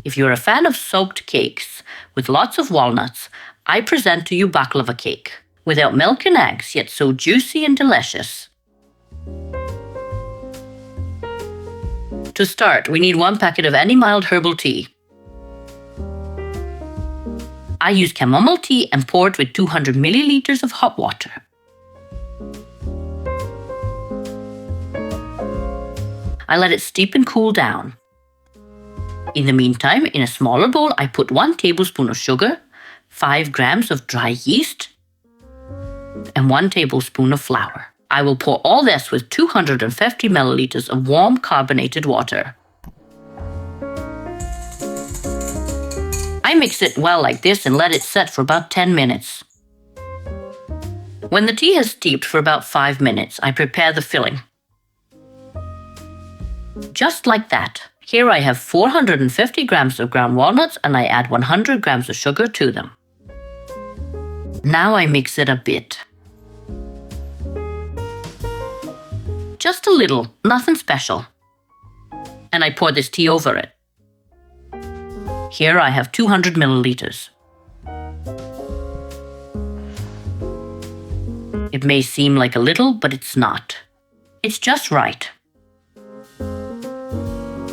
If you're a fan of soaked cakes with lots of walnuts, I present to you baklava cake. Without milk and eggs, yet so juicy and delicious. To start, we need 1 packet of any mild herbal tea. I use chamomile tea and pour it with 200 milliliters of hot water. I let it steep and cool down. In the meantime, in a smaller bowl, I put 1 tablespoon of sugar, 5 grams of dry yeast, and 1 tablespoon of flour. I will pour all this with 250 milliliters of warm carbonated water. I mix it well like this and let it set for about 10 minutes. When the tea has steeped for about 5 minutes, I prepare the filling. Just like that. Here I have 450 grams of ground walnuts and I add 100 grams of sugar to them. Now I mix it a bit. Just a little, nothing special. And I pour this tea over it. Here I have 200 milliliters. It may seem like a little, but it's not. It's just right.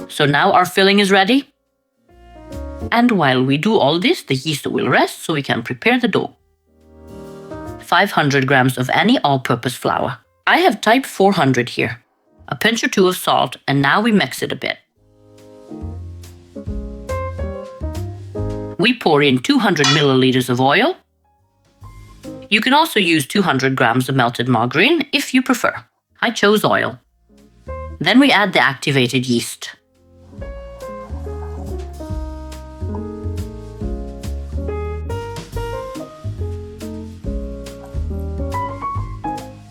So now our filling is ready. And while we do all this, the yeast will rest so we can prepare the dough. 500 grams of any all-purpose flour. I have type 400 here. A pinch or 2 of salt, and now we mix it a bit. We pour in 200 milliliters of oil. You can also use 200 grams of melted margarine if you prefer. I chose oil. Then we add the activated yeast.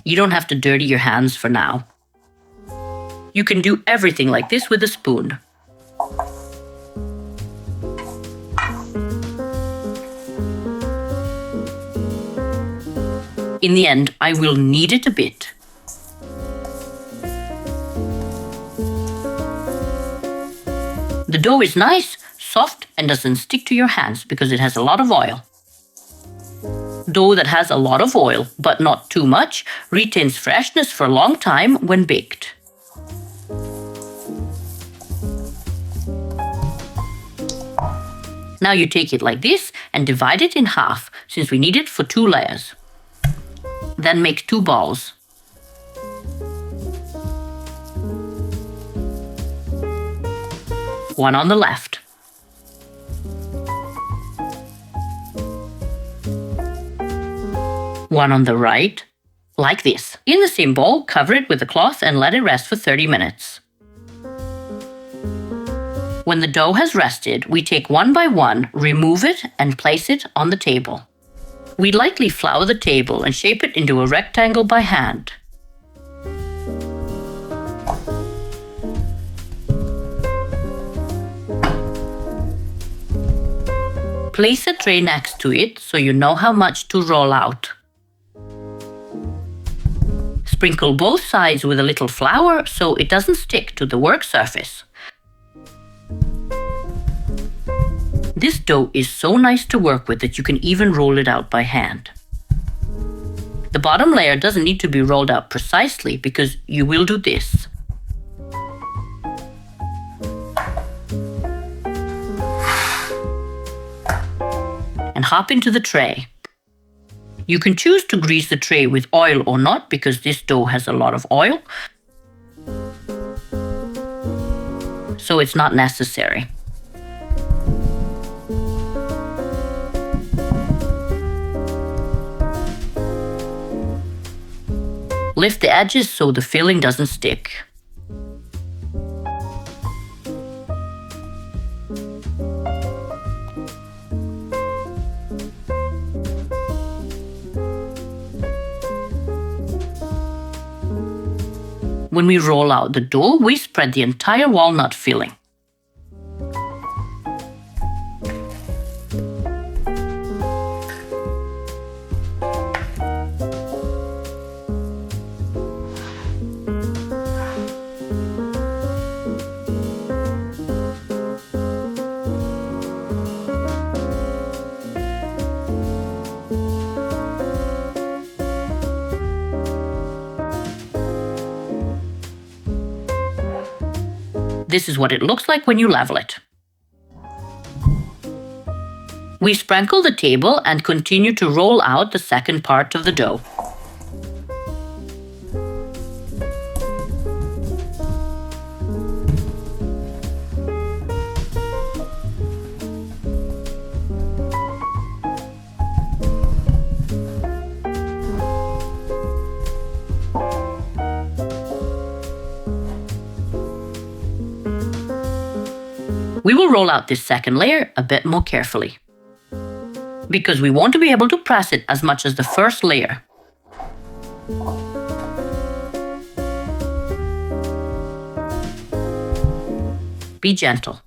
You don't have to dirty your hands for now. You can do everything like this with a spoon. In the end, I will knead it a bit. The dough is nice, soft, and doesn't stick to your hands because it has a lot of oil. Dough that has a lot of oil, but not too much, retains freshness for a long time when baked. Now you take it like this and divide it in half, since we need it for 2 layers. Then make 2 balls. One on the left. One on the right, like this. In the same bowl, cover it with a cloth and let it rest for 30 minutes. When the dough has rested, we take one by one, remove it and place it on the table. We lightly flour the table and shape it into a rectangle by hand. Place a tray next to it so you know how much to roll out. Sprinkle both sides with a little flour so it doesn't stick to the work surface. This dough is so nice to work with that you can even roll it out by hand. The bottom layer doesn't need to be rolled out precisely because you will do this. And hop into the tray. You can choose to grease the tray with oil or not because this dough has a lot of oil, so it's not necessary. Lift the edges so the filling doesn't stick. When we roll out the dough, we spread the entire walnut filling. This is what it looks like when you level it. We sprinkle the table and continue to roll out the second part of the dough. We will roll out this second layer a bit more carefully, because we want to be able to press it as much as the first layer. Be gentle.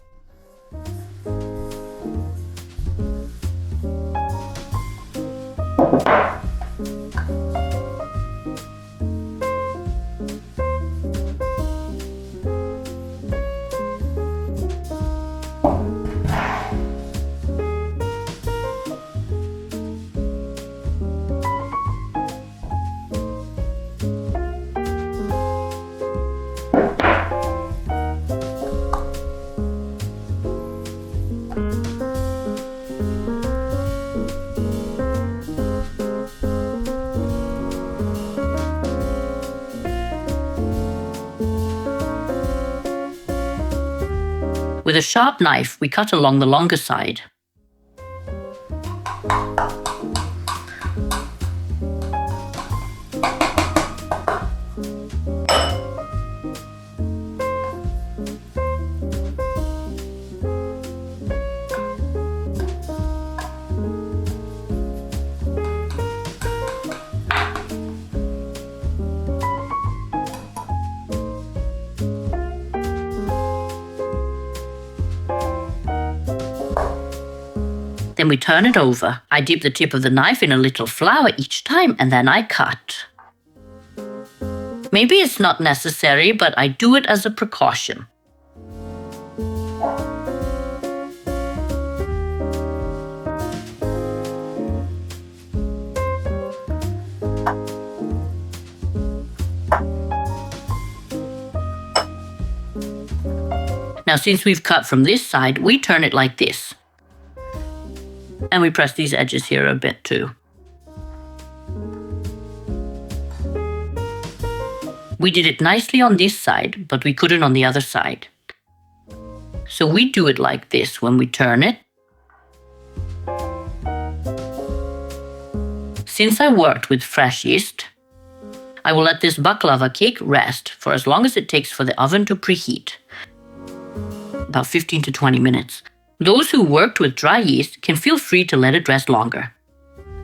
With a sharp knife, we cut along the longer side. Then we turn it over. I dip the tip of the knife in a little flour each time and then I cut. Maybe it's not necessary, but I do it as a precaution. Now, since we've cut from this side, we turn it like this. And we press these edges here a bit too. We did it nicely on this side, but we couldn't on the other side. So we do it like this when we turn it. Since I worked with fresh yeast, I will let this baklava cake rest for as long as it takes for the oven to preheat. About 15 to 20 minutes. Those who worked with dry yeast can feel free to let it rest longer.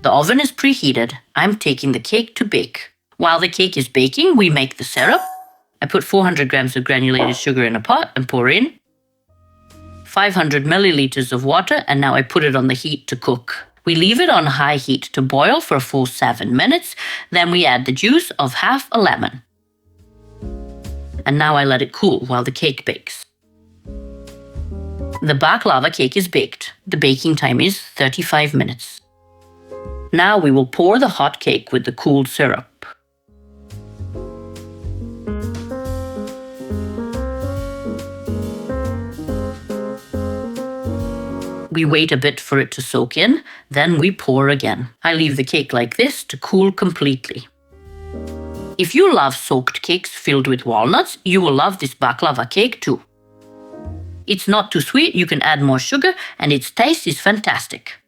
The oven is preheated. I'm taking the cake to bake. While the cake is baking, we make the syrup. I put 400 grams of granulated sugar in a pot and pour in 500 milliliters of water, and now I put it on the heat to cook. We leave it on high heat to boil for a full 7 minutes. Then we add the juice of half a lemon. And now I let it cool while the cake bakes. The baklava cake is baked. The baking time is 35 minutes. Now we will pour the hot cake with the cooled syrup. We wait a bit for it to soak in, then we pour again. I leave the cake like this to cool completely. If you love soaked cakes filled with walnuts, you will love this baklava cake too. It's not too sweet, you can add more sugar, and its taste is fantastic.